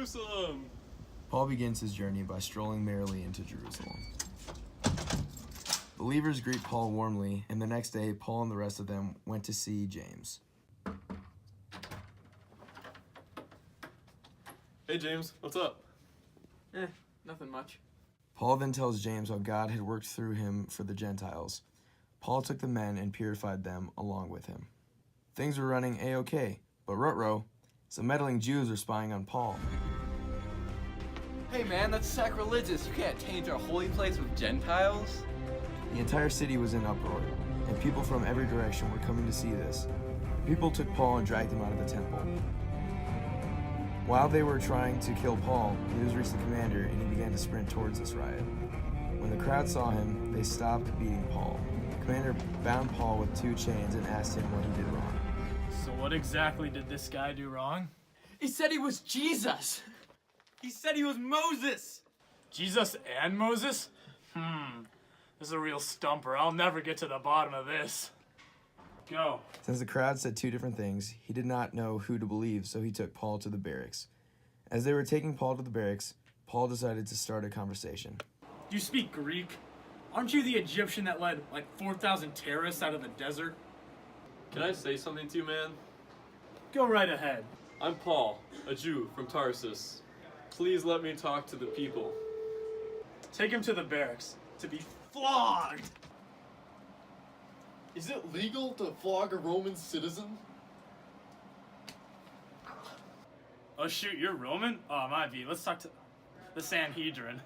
Jerusalem! Paul begins his journey by strolling merrily into Jerusalem. Believers greet Paul warmly, and the next day, Paul and the rest of them went to see James. Hey James, what's up? Nothing much. Paul then tells James how God had worked through him for the Gentiles. Paul took the men and purified them along with him. Things were running a-okay, but ruh-roh, some meddling Jews were spying on Paul. Hey man, that's sacrilegious. You can't taint our holy place with Gentiles. The entire city was in uproar, and people from every direction were coming to see this. People took Paul and dragged him out of the temple. While they were trying to kill Paul, news reached the commander and he began to sprint towards this riot. When the crowd saw him, they stopped beating Paul. The commander bound Paul with 2 chains and asked him what he did wrong. So what exactly did this guy do wrong? He said he was Jesus. He said he was Moses. Jesus and Moses? This is a real stumper. I'll never get to the bottom of this. Go. Since the crowd said 2 different things, he did not know who to believe, so he took Paul to the barracks. As they were taking Paul to the barracks, Paul decided to start a conversation. Do you speak Greek? Aren't you the Egyptian that led like 4,000 terrorists out of the desert? Can I say something to you, man? Go right ahead. I'm Paul, a Jew from Tarsus. Please let me talk to the people. Take him to the barracks to be flogged. Is it legal to flog a Roman citizen? Oh shoot, you're Roman? Oh, might be. Let's talk to the Sanhedrin.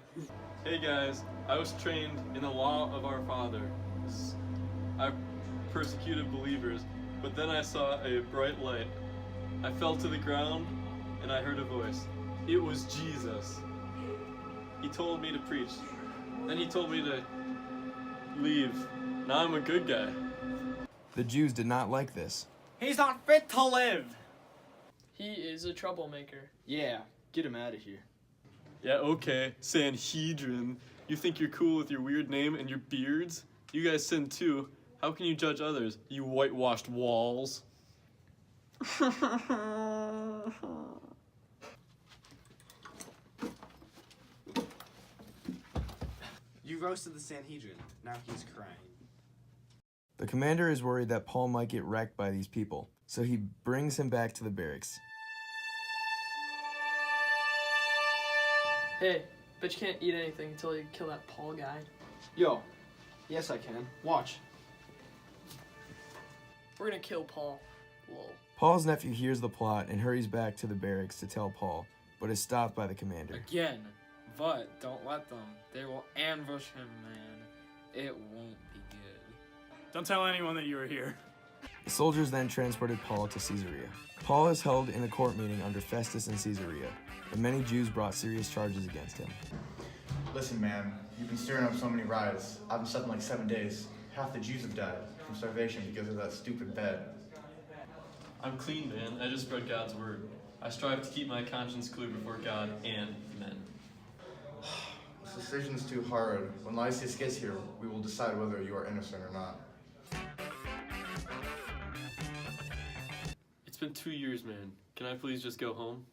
Hey guys, I was trained in the law of our fathers. I persecuted believers, but then I saw a bright light. I fell to the ground and I heard a voice. It was Jesus. He told me to preach. Then he told me to leave. Now I'm a good guy. The Jews did not like this. He's not fit to live. He is a troublemaker. Yeah, get him out of here. Yeah, okay, Sanhedrin. You think you're cool with your weird name and your beards? You guys sin too. How can you judge others, you whitewashed walls? You roasted the Sanhedrin. Now he's crying. The commander is worried that Paul might get wrecked by these people, so he brings him back to the barracks. Hey, bet you can't eat anything until you kill that Paul guy. Yo, yes I can. Watch. We're gonna kill Paul. Lol. Paul's nephew hears the plot and hurries back to the barracks to tell Paul, but is stopped by the commander. Again, but don't let them. They will ambush him, man. It won't be good. Don't tell anyone that you were here. The soldiers then transported Paul to Caesarea. Paul is held in a court meeting under Festus in Caesarea, but many Jews brought serious charges against him. Listen, man, you've been stirring up so many riots. I've been slept in like 7 days. Half the Jews have died from starvation because of that stupid bed. I'm clean, man. I just spread God's word. I strive to keep my conscience clear before God and men. This decision's too hard. When Lysias gets here, we will decide whether you are innocent or not. It's been 2 years, man. Can I please just go home?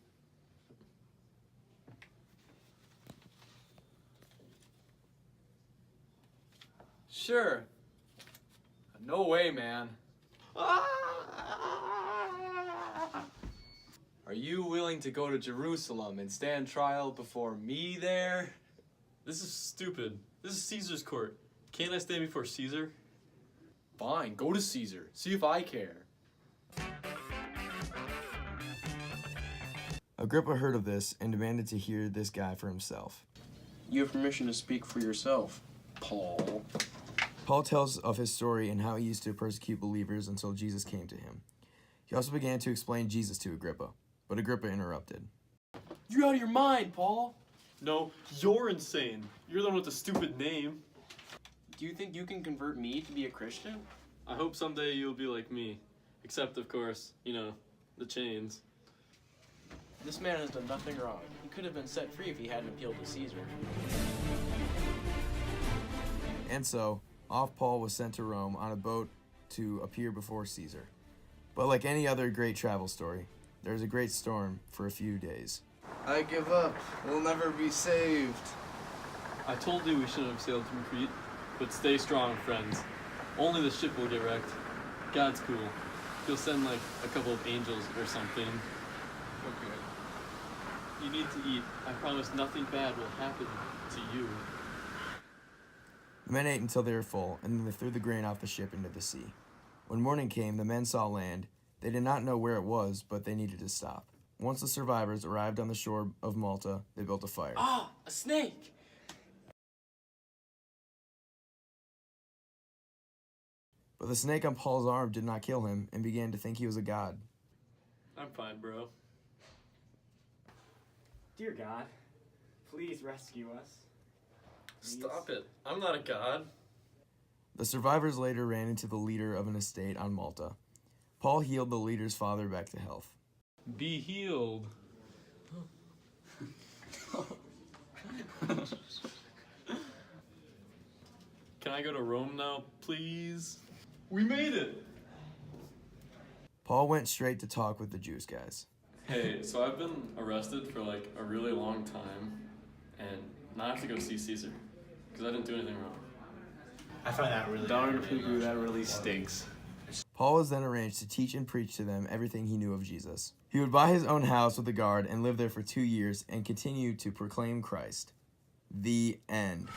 Sure. No way, man. Are you willing to go to Jerusalem and stand trial before me there? This is stupid. This is Caesar's court. Can't I stand before Caesar? Fine, go to Caesar. See if I care. Agrippa heard of this and demanded to hear this guy for himself. You have permission to speak for yourself, Paul. Paul tells of his story and how he used to persecute believers until Jesus came to him. He also began to explain Jesus to Agrippa, but Agrippa interrupted. You're out of your mind, Paul. No, you're insane. You're the one with the stupid name. Do you think you can convert me to be a Christian? I hope someday you'll be like me. Except, of course, you know, the chains. This man has done nothing wrong. He could have been set free if he hadn't appealed to Caesar. And so, off Paul was sent to Rome on a boat to appear before Caesar. But like any other great travel story, there was a great storm for a few days. I give up. We'll never be saved. I told you we shouldn't have sailed from Crete, but stay strong, friends. Only the ship will get wrecked. God's cool. He'll send like a couple of angels or something. Okay. You need to eat. I promise nothing bad will happen to you. The men ate until they were full, and then they threw the grain off the ship into the sea. When morning came, the men saw land. They did not know where it was, but they needed to stop. Once the survivors arrived on the shore of Malta, they built a fire. Ah, a snake! But the snake on Paul's arm did not kill him and began to think he was a god. I'm fine, bro. Dear God, please rescue us. Stop it. I'm not a god. The survivors later ran into the leader of an estate on Malta. Paul healed the leader's father back to health. Be healed. Can I go to Rome now, please? We made it! Paul went straight to talk with the Jews guys. Hey, so I've been arrested for like a really long time, and now I have to go see Caesar, because I didn't do anything wrong. I find that really Darn poo-poo, that really stinks. Paul was then arranged to teach and preach to them everything he knew of Jesus. He would buy his own house with a guard and live there for 2 years and continue to proclaim Christ. The end.